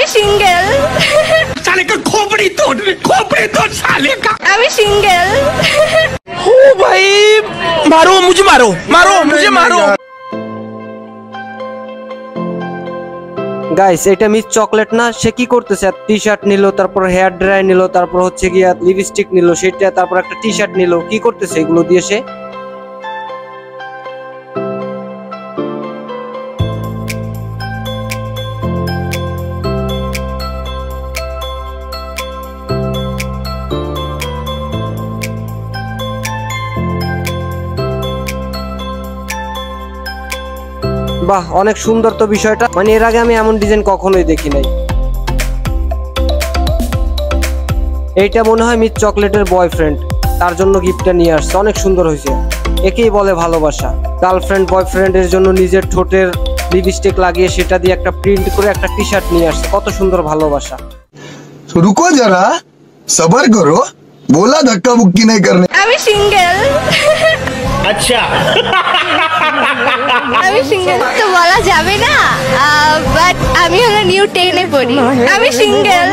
আমি সিঙ্গেল। साले का खोपड़ी तोड़ साले का। আমি সিঙ্গেল। ओ भाई मारो मुझे मारो। গাইস এটা মিস চকলেট না? সে কি করতেছে? টি শার্ট নিল, তারপর হেয়ার ড্রাই নিল, তারপর হচ্ছে গিয়া লিপস্টিক নিল, সেটা তারপর একটা টি শার্ট নিল। কি করতেছে এগুলো দিয়ে সে? বাহ, অনেক সুন্দর তো বিষয়টা। মানে এর আগে আমি এমন ডিজাইন কখনোই দেখি নাই। এইটা মনে হয় মিস চকলেটের বয়ফ্রেন্ড, তার জন্য গিফটটা নিয়ে আসছে। অনেক সুন্দর হয়েছে। একেই বলে ভালোবাসা। গার্লফ্রেন্ড বয়ফ্রেন্ডের জন্য নিজের ঠোঁটের লিপস্টিক লাগিয়ে সেটা দিয়ে একটা প্রিন্ট করে একটা টি শার্ট নিয়ে আসছে। কত সুন্দর ভালোবাসা। रुको जरा सबर करो, बोला धक्का मुक्की नहीं करने। আমি সিঙ্গেল। अच्छा আমি সিঙ্গেল তো বলা যাবে না, বাট আমি হলো নিউ 10-এ পড়ি। আমি সিঙ্গেল।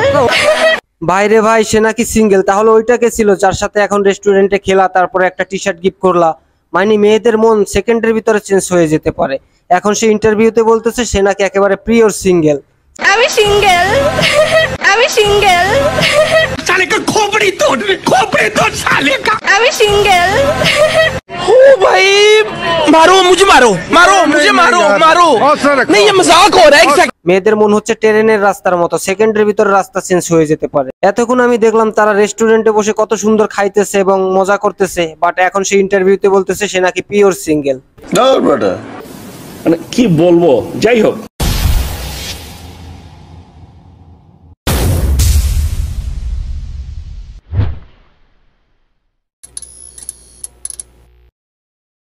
বাইরে ভাই, সে নাকি সিঙ্গেল। তাহলে ওইটাকে ছিল যার সাথে এখন রেস্টুরেন্টে খেলা, তারপরে একটা টি শার্ট গিফট করলা। মানে মেয়েদের মন সেকেন্ডের ভিতরে চেঞ্জ হয়ে যেতে পারে। এখন সে ইন্টারভিউতে বলতেছে সে নাকি একেবারে পিওর সিঙ্গেল। আমি সিঙ্গেল। আমি সিঙ্গেল। साले का खोपड़ी तोड़ साले का। আমি सिंगल। ओ भाई मारो मुझे मारो नहीं ये मजाक हो रहा है। মেয়েদের মন হচ্ছে ট্রেনের রাস্তার মতো, সেকেন্ডের ভিতরে রাস্তা চেঞ্জ হয়ে যেতে পারে। এতক্ষণ আমি দেখলাম তারা রেস্টুরেন্টে বসে কত সুন্দর খাইতেছে এবং মজা করতেছে, বাট এখন সে ইন্টারভিউতে বলতেছে সে নাকি পিওর সিঙ্গেল। মানে কি বলবো, যাই হোক।